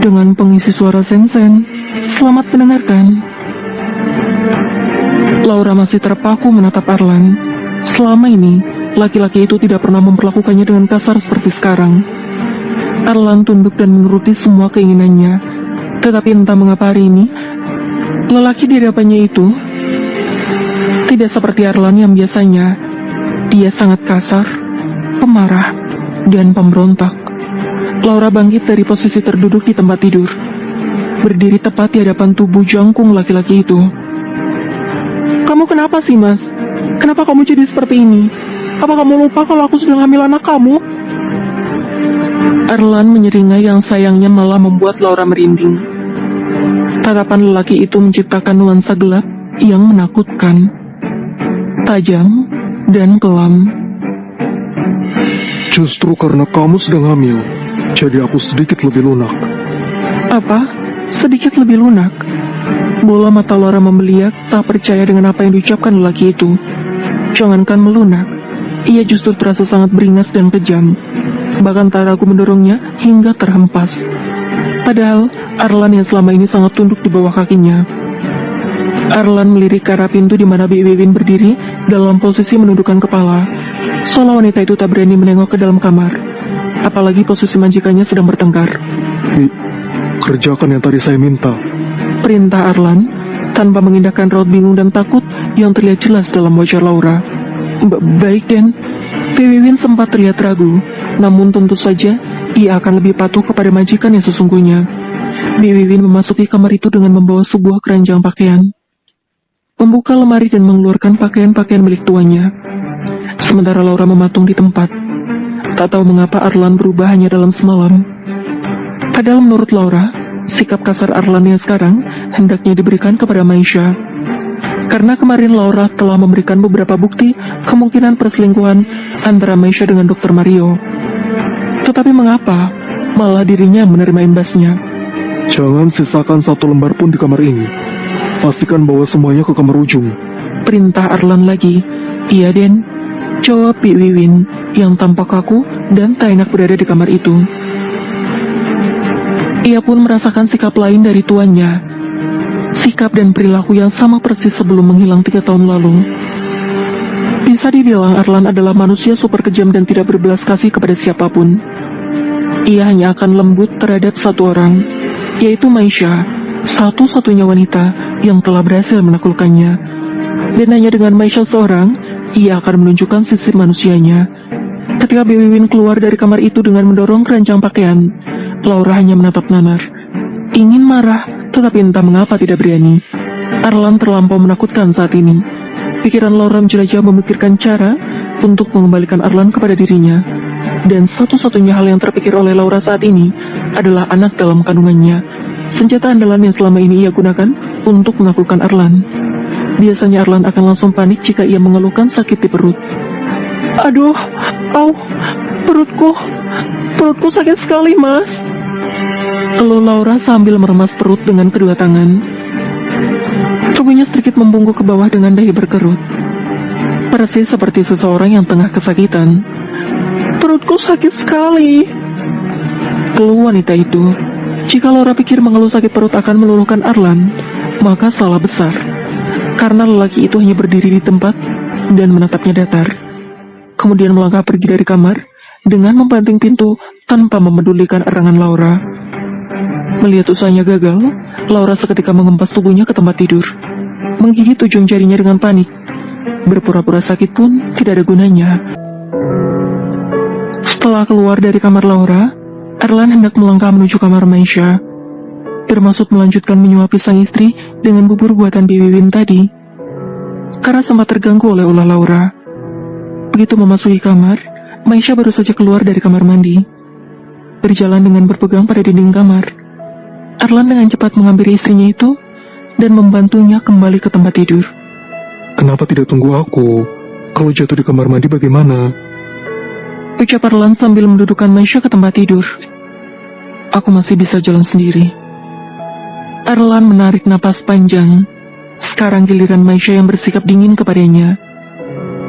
dengan pengisi suara Sensen. Selamat mendengarkan. Laura masih terpaku menatap Arlan. Selama ini, laki-laki itu tidak pernah memperlakukannya dengan kasar seperti sekarang. Arlan tunduk dan menuruti semua keinginannya. Tetapi entah mengapa hari ini, lelaki di hadapannya itu tidak seperti Arlan yang biasanya. Dia sangat kasar, pemarah, dan pemberontak. Laura bangkit dari posisi terduduk di tempat tidur, berdiri tepat di hadapan tubuh jangkung laki-laki itu. "Kamu kenapa sih, Mas? Kenapa kamu jadi seperti ini? Apa kamu lupa kalau aku sedang hamil anak kamu?" Arlan menyeringai yang sayangnya malah membuat Laura merinding. Tatapan lelaki itu menciptakan nuansa gelap yang menakutkan, tajam, dan kelam. Justru karena kamu sedang hamil, jadi aku sedikit lebih lunak. Apa? Sedikit lebih lunak? Bola mata Laura membeliak, tak percaya dengan apa yang diucapkan lelaki itu. Jangankan melunak, ia justru terasa sangat beringas dan kejam. Bahkan tak ragu mendorongnya hingga terhempas. Padahal, Arlan yang selama ini sangat tunduk di bawah kakinya. Arlan melirik ke arah pintu di mana Bi Wiwin berdiri dalam posisi menundukkan kepala, seolah wanita itu tak berani menengok ke dalam kamar. Apalagi posisi majikannya sedang bertengkar. Bi, kerjakan yang tadi saya minta. Perintah Arlan, tanpa mengindahkan raut bingung dan takut yang terlihat jelas dalam wajah Laura. Baik, Den. Bi Wiwin sempat terlihat ragu, namun tentu saja ia akan lebih patuh kepada majikan yang sesungguhnya. Bi Wiwin memasuki kamar itu dengan membawa sebuah keranjang pakaian, membuka lemari dan mengeluarkan pakaian-pakaian milik tuannya. Sementara Laura mematung di tempat. Tak tahu mengapa Arlan berubah hanya dalam semalam. Padahal menurut Laura, sikap kasar Arlan yang sekarang hendaknya diberikan kepada Maisha. Karena kemarin Laura telah memberikan beberapa bukti kemungkinan perselingkuhan antara Maisha dengan Dr. Mario. Tetapi mengapa malah dirinya menerima imbasnya? Jangan sisakan satu lembar pun di kamar ini. Pastikan bawa semuanya ke kamar ujung. Perintah Arlan lagi. "Iya, Den," jawab Bi Wiwin yang tampak kaku dan tak enak berada di kamar itu. Ia pun merasakan sikap lain dari tuannya. Sikap dan perilaku yang sama persis sebelum menghilang 3 tahun lalu. Bisa dibilang Arlan adalah manusia super kejam dan tidak berbelas kasih kepada siapapun. Ia hanya akan lembut terhadap satu orang, yaitu Maisha, satu-satunya wanita yang telah berhasil menaklukkannya. Dan hanya dengan Maisha seorang, ia akan menunjukkan sisi manusianya. Ketika Bi Wiwin keluar dari kamar itu dengan mendorong keranjang pakaian, Laura hanya menatap nanar. Ingin marah, tetapi entah mengapa tidak berani. Arlan terlampau menakutkan saat ini. Pikiran Laura menjelajah memikirkan cara untuk mengembalikan Arlan kepada dirinya. Dan satu-satunya hal yang terpikir oleh Laura saat ini adalah anak dalam kandungannya. Senjata andalan yang selama ini ia gunakan untuk menaklukkan Arlan. Biasanya Arlan akan langsung panik jika ia mengeluhkan sakit di perut. "Aduh, perutku sakit sekali, Mas," keluh Laura sambil meremas perut dengan kedua tangan. Tubuhnya sedikit membungkuk ke bawah dengan dahi berkerut, persis seperti seseorang yang tengah kesakitan. "Perutku sakit sekali," keluh wanita itu. Jika Laura pikir mengeluh sakit perut akan meluluhkan Arlan, maka salah besar. Karena lelaki itu hanya berdiri di tempat dan menatapnya datar. Kemudian melangkah pergi dari kamar dengan membanting pintu tanpa memedulikan erangan Laura. Melihat usahanya gagal, Laura seketika mengempas tubuhnya ke tempat tidur, menggigit ujung jarinya dengan panik. Berpura-pura sakit pun tidak ada gunanya. Setelah keluar dari kamar Laura, Arlan hendak melangkah menuju kamar Maisha, bermaksud melanjutkan menyuapi sang istri dengan bubur buatan Bi Wiwin tadi. Karena sempat terganggu oleh ulah Laura. Begitu memasuki kamar, Maisha baru saja keluar dari kamar mandi. Berjalan dengan berpegang pada dinding kamar, Arlan dengan cepat menghampiri istrinya itu dan membantunya kembali ke tempat tidur. Kenapa tidak tunggu aku? Kalau jatuh di kamar mandi bagaimana? Ucap Arlan sambil mendudukkan Maisha ke tempat tidur. "Aku masih bisa jalan sendiri." Arlan menarik napas panjang. Sekarang giliran Maisha yang bersikap dingin kepadanya.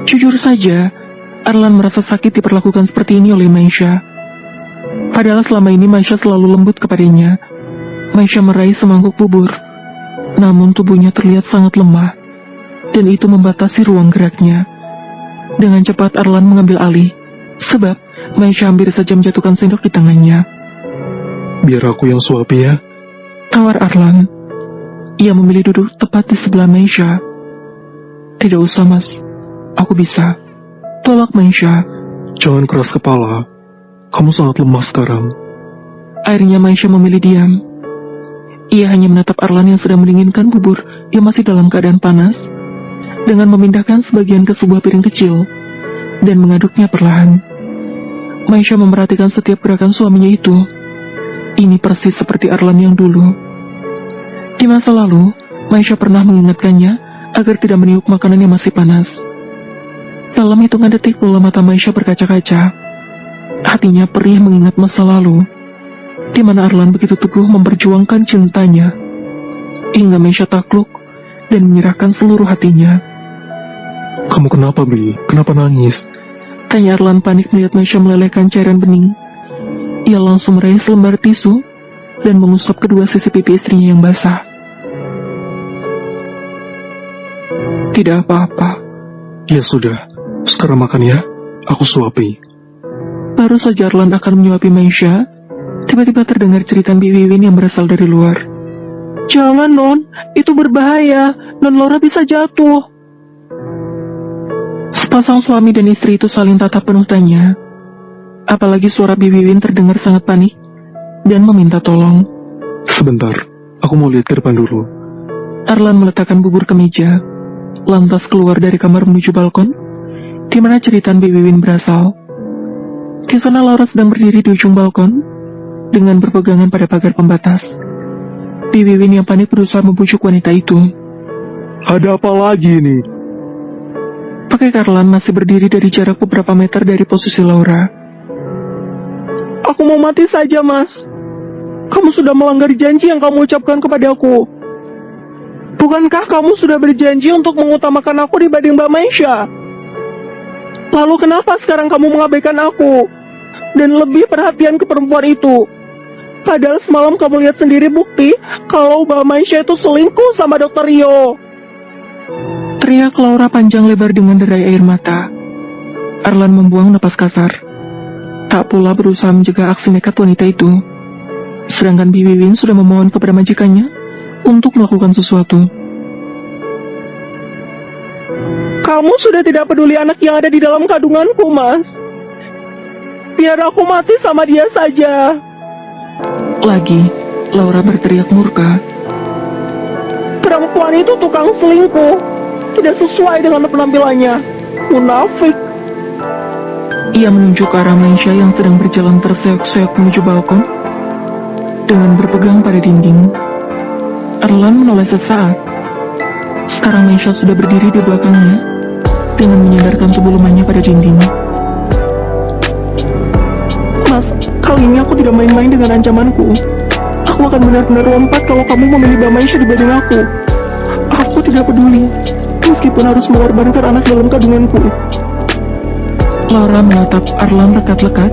Jujur saja, Arlan merasa sakit diperlakukan seperti ini oleh Maisha. Padahal selama ini Maisha selalu lembut kepadanya, Maisha meraih semangkuk bubur, namun tubuhnya terlihat sangat lemah, dan itu membatasi ruang geraknya. Dengan cepat Arlan mengambil alih, sebab Maisha hampir saja menjatuhkan sendok di tangannya. Biar aku yang suapi ya. Tawar Arlan. Ia memilih duduk tepat di sebelah Maisha. Tidak usah mas, aku bisa. Tolak Maisha. Jangan keras kepala. Kamu sangat lemah sekarang. Akhirnya Maisha memilih diam. Ia hanya menatap Arlan yang sedang mendinginkan bubur yang masih dalam keadaan panas, dengan memindahkan sebagian ke sebuah piring kecil, dan mengaduknya perlahan. Maisha memperhatikan setiap gerakan suaminya itu. Ini persis seperti Arlan yang dulu. Di masa lalu, Maisha pernah mengingatkannya agar tidak meniup makanan yang masih panas. Dalam hitungan detik bola mata Maisha berkaca-kaca. Hatinya perih mengingat masa lalu, di mana Arlan begitu teguh memperjuangkan cintanya, hingga Maisha takluk dan menyerahkan seluruh hatinya. Kamu kenapa, Bi? Kenapa nangis? Tanya Arlan panik melihat Maisha melelehkan cairan bening. Ia langsung meraih selembar tisu dan mengusap kedua sisi pipi istrinya yang basah. Tidak apa-apa. Ya sudah, sekarang makan ya. Aku suapi. Baru saja Arlan akan menyuapi Maisha, tiba-tiba terdengar jeritan Bi Wiwin yang berasal dari luar. Jangan Non, itu berbahaya. Non Laura bisa jatuh. Sepasang suami dan istri itu saling tatap penuh tanya. Apalagi suara Bi Wiwin terdengar sangat panik dan meminta tolong. Sebentar, aku mau lihat ke depan dulu. Arlan meletakkan bubur ke meja, lantas keluar dari kamar menuju balkon, di mana jeritan Bi Wiwin berasal. Di sana Laura sedang berdiri di ujung balkon, dengan berpegangan pada pagar pembatas. Bi Wiwin yang panik berusaha membujuk wanita itu. Ada apa lagi ini? Pakai Arlan masih berdiri dari jarak beberapa meter dari posisi Laura. Aku mau mati saja, Mas. Kamu sudah melanggar janji yang kamu ucapkan kepadaku. Bukankah kamu sudah berjanji untuk mengutamakan aku dibanding Mbak Maisha? Lalu kenapa sekarang kamu mengabaikan aku dan lebih perhatian ke perempuan itu? Padahal semalam kamu lihat sendiri bukti kalau Mbak Maisha itu selingkuh sama Dr. Rio. Teriak Laura panjang lebar dengan derai air mata. Arlan membuang napas kasar. Tak pula berusaha mencegah aksi nekat wanita itu. Sedangkan Bi Wiwin sudah memohon kepada majikannya untuk melakukan sesuatu. Kamu sudah tidak peduli anak yang ada di dalam kandunganku, Mas. Biar aku mati sama dia saja. Lagi, Laura berteriak murka. Perempuan itu tukang selingkuh. Tidak sesuai dengan penampilannya. Munafik. Ia menunjuk ke arah Maisha yang sedang berjalan terseok-seok menuju balkon dengan berpegang pada dinding. Arlan menoleh sesaat. Sekarang Maisha sudah berdiri di belakangnya dengan menyandarkan tubuh lemahnya pada dinding. Mas, kali ini aku tidak main-main dengan ancamanku. Aku akan benar-benar lompat kalau kamu memilih Mbak Maisha dibanding aku. Aku tidak peduli, meskipun harus mengorbankan anak dalam kandunganku. Laura menatap Arlan lekat-lekat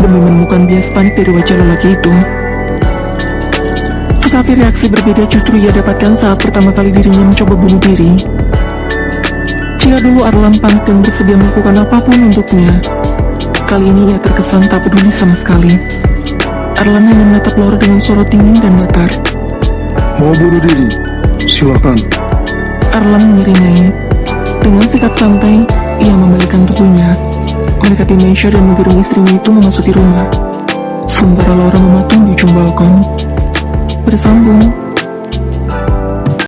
demi menemukan bias panik dari wajah lelaki itu. Tetapi reaksi berbeda justru ia dapatkan saat pertama kali dirinya mencoba bunuh diri. Jika dulu Arlan panik dan bersedia melakukan apapun untuknya, kali ini ia terkesan tak peduli sama sekali. Arlan hanya menatap Laura dengan sorot dingin dan datar. Mau bunuh diri? Silakan. Arlan menyeringai. Dengan sikap santai, ia membalikkan tubuhnya, mendekati Maisha dan menggerung istrinya itu memasuki rumah. Sementara Laura mematung di ujung balkon. Bersambung.